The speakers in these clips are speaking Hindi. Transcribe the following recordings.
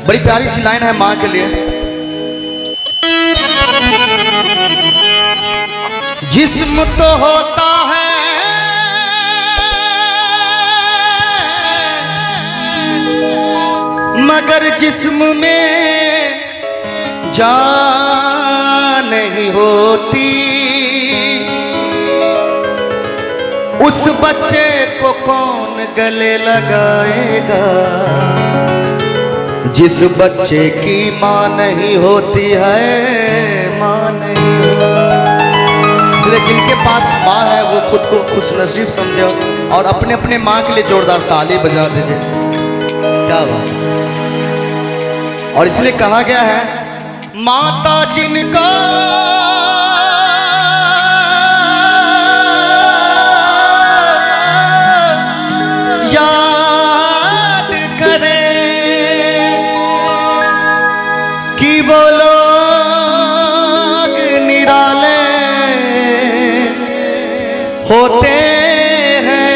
बड़ी प्यारी सी लाइन है माँ के लिए। जिस्म तो होता है मगर जिस्म में जान नहीं होती। उस बच्चे को कौन गले लगाएगा जिस बच्चे की माँ नहीं होती है, माँ नहीं होती। इसलिए जिनके पास माँ है वो खुद को खुश नसीब समझे और अपने अपने माँ के लिए जोरदार ताली बजा दीजिए। क्या बात है। और इसलिए कहा गया है माता जिनका याद करे कि वो लोग निराले होते हैं।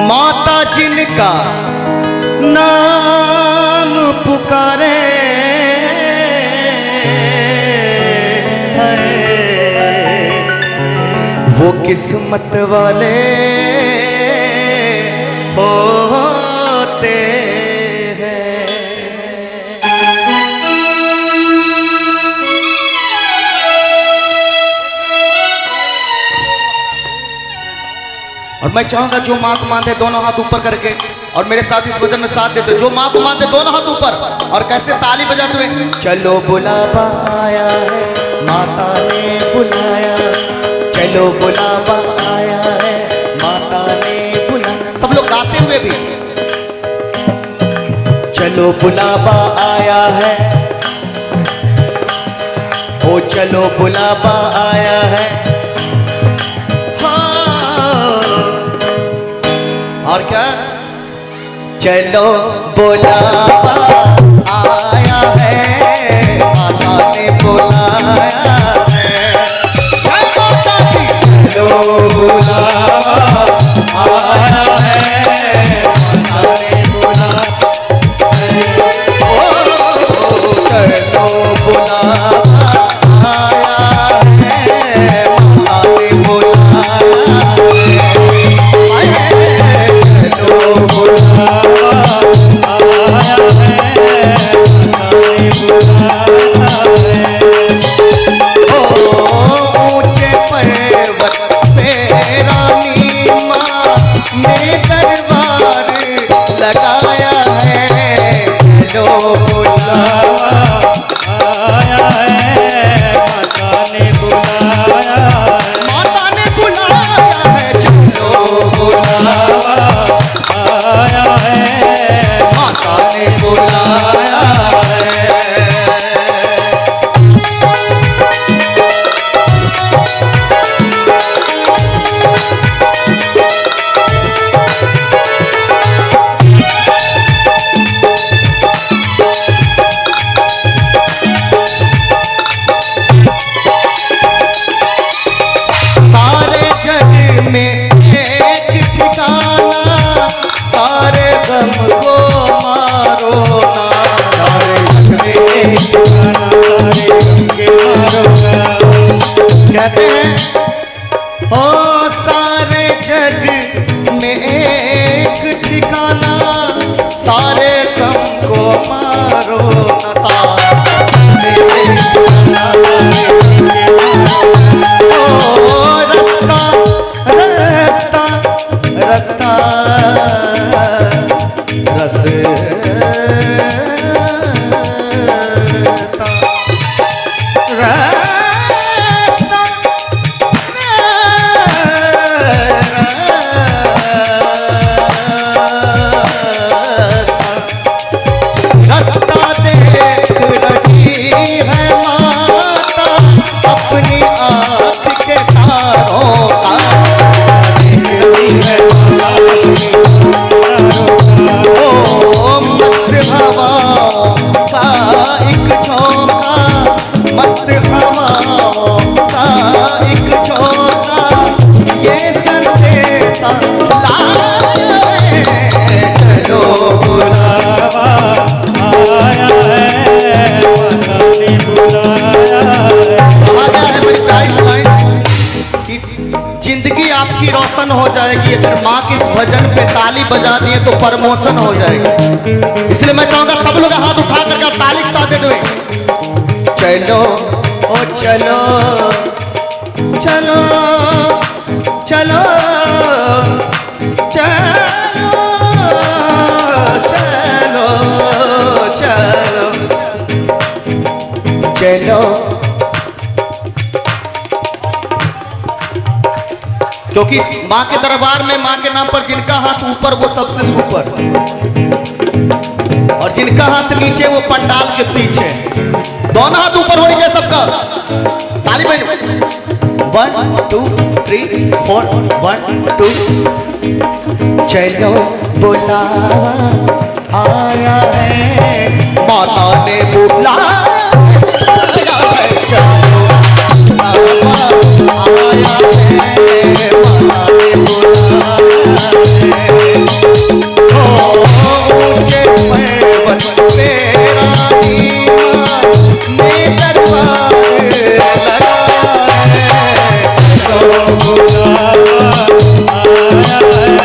माता जिनका नाम पुकारे वो किस्मत वाले होते हैं। और मैं चाहूंगा जो माँ को मानते दोनों हाथ ऊपर करके और मेरे साथ इस वजन में साथ देते जो माँ को मानते दोनों हाथ ऊपर और कैसे ताली बजाते हुए चलो बुलावा आया है माता ने बुलाया, चलो बुलावा आया है माता ने बुलाया। सब लोग गाते हुए भी चलो बुलावा आया है, ओ चलो बुलावा आया है। और क्या चलो बुलावा आया है माता ने बुलाया है। चलो बुलावा आया है माता ने बुलाया है। चलो बुलावा आया है माता ने बुलाया है। चलो बुलावा आया है माता ने बुलाया है। ऊंचे पर्वत पे रानी माँ ने दरबार लगाया है। चलो बुलावा आया है माता ने बुलाया है, माता ने बुलाया है। चलो बुलावा आया है माता ने बुलाया है। सारे जग में एक ठिकाना सारे गम को मारो ना। सारे जग में एक ठिकाना सारे गम के मारो ना। कहते हैं ओ सारे जग में एक ठिकाना सारे गम को मारो ना। रास्ता देख रही है माता अपनी आँख के तारों का। देख रही है माता साथ लाए, चलो बुलावा आया है, माता ने बुलाया है। कहा गया है मेरी प्यारी सुनाई कि जिंदगी आपकी रोशन हो जाएगी अगर माँ की इस भजन पे ताली बजा दिए तो प्रमोशन हो जाएगी। इसलिए मैं चाहूंगा सब लोग हाथ उठा करके ताली के साथ दे दो। चलो ओ चलो चलो चलो चलो चलो चलो चलो, क्योंकि माँ के दरबार में माँ के नाम पर जिनका हाथ ऊपर वो सबसे सुपर, और जिनका हाथ नीचे वो पंडाल के पीछे। दोनों हाथ ऊपर होनी चाहिए सबका। ताली बजाओ। 1 2 3 4 1 2। चलो बुलावा आया है, माता ने बुलाया है, चलो बुलावा आया है, माता ने बुलाया है। ऊंचे पर्वत पे रानी ने दरबार लगाया है, चलो बुलावा आया है,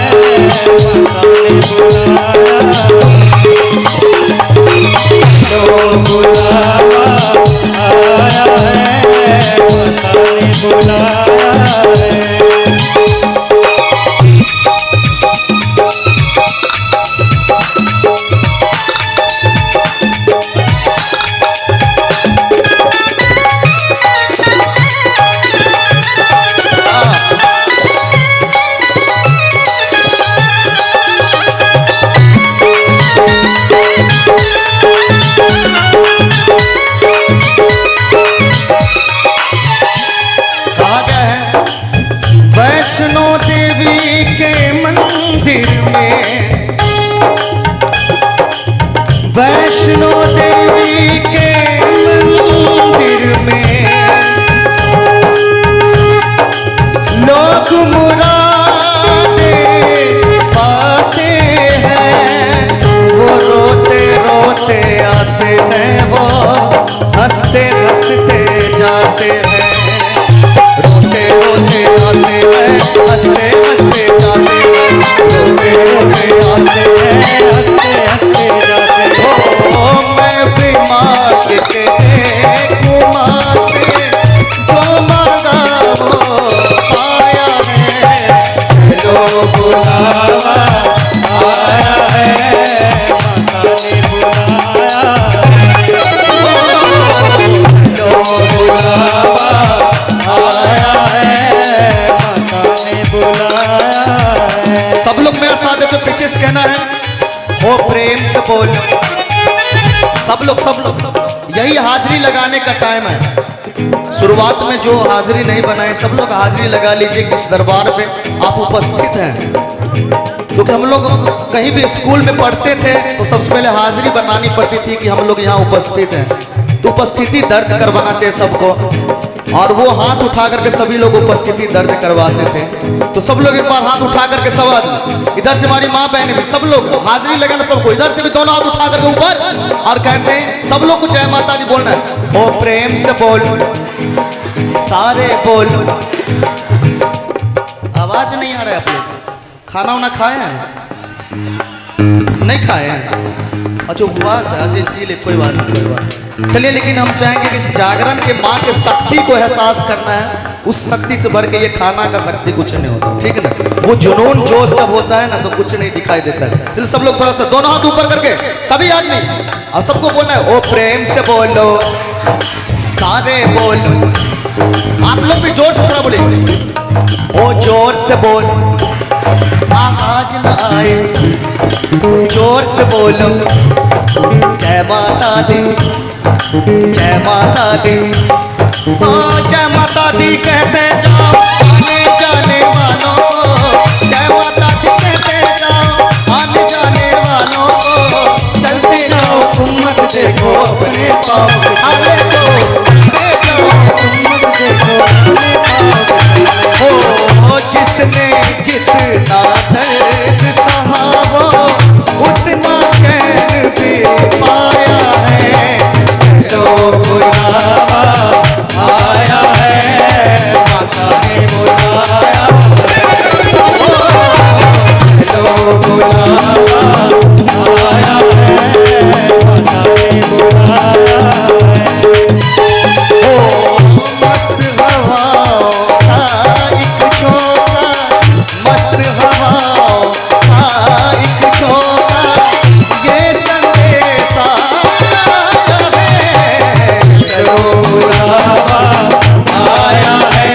माता ने बुलाया है। चलो बुलावा आया है, माता ने बुलाया है। कहा गया है वैष्णो देवी के मंदिर में, वैष्णो देवी के मंदिर में लोग मुरादे पाते हैं, वो रोते रोते आते हैं, वो हंसते हंसते जाते हैं, रोते रोते आते हैं, हंसते हंसते जाते हैं, रोते रोते आते हैं, हंसते हंसते जाते हैं। ओ मैं भी मांग के देखूं माँ से, जो मांगा वो पाया है, चलो बुलावा आया है, माता ने बुलाया है। चलो बुलावा आया है, माता ने बुलाया है। सब लोग मेरा साथ देते पीछे से कहना है, हो प्रेम से बोल। सब लोग यही हाजिरी लगाने का टाइम है। शुरुआत में जो हाजिरी नहीं बनाए सब लोग हाजिरी लगा लीजिए कि इस दरबार पे आप उपस्थित हैं। क्योंकि हम लोग कहीं भी स्कूल में पढ़ते थे तो सबसे पहले हाजिरी बनानी पड़ती थी कि हम लोग यहाँ उपस्थित हैं, तो उपस्थिति दर्ज करवाना चाहिए सबको। और वो हाथ उठा करके सभी लोग उपस्थिति दर्ज करवाते थे। तो सब लोग एक बार हाथ उठा करके सब आदमी, इधर से हमारी माँ बहन भी सब लोग हाजिरी लगाना सबको, इधर से भी दोनों हाथ उठा करके ऊपर। और कैसे सब लोग को जय माता दी बोलना है। ओ प्रेम से बोल, सारे बोल। आवाज नहीं आ रहा है आप लोग? खाना वाना खाए हैं? नहीं खाए हैं? अच्छा उपवास है आज, इसीलिए कोई बात नहीं, कोई बात नहीं। चलिए, लेकिन हम चाहेंगे कि इस जागरण के माँ के शक्ति को एहसास करना है। उस शक्ति से भर के ये खाना का शक्ति कुछ नहीं होता, ठीक है ना। वो जुनून जोश जब होता है ना तो कुछ नहीं दिखाई देता है। चलिए सब लोग थोड़ा सा दोनों हाथ ऊपर करके सभी आदमी, और सबको बोलना है ओ प्रेम से बोलो, सारे बोलो। आप लोग भी जोर से थोड़ा बोले, ओ जोर से बोल, आवाज न आए, जोर से बोलो, जय माता दी, जय माता दी, ओ जय माता दी कहते जाओ आने जाने वालों को, जय माता दी कहते जाओ आने जाने वालों को, चलते जाओ तुम मत देखो अपने पाँव, अरे तो चलते जाओ तुम मत देखो अपने पाँव। ओ जिसने जिस जितना दर्द सहावो उतना चैन भी पाया है। चलो बुलावा आया है, माता ने बुलाया है। चलो बुलावा आया है, माता ने बुलाया है। मस्त हवाओं का एक झोंका, मस्त हवाओं का एक झोंका, ये संदेशा आया है। चलो बुलावा आया है,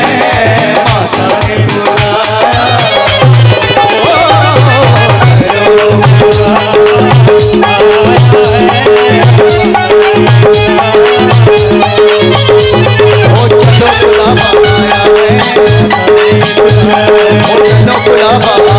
माता ने बुलाया। चलो बुलावा ओ चलो बुलावा आया है, ओ चलो बुलावा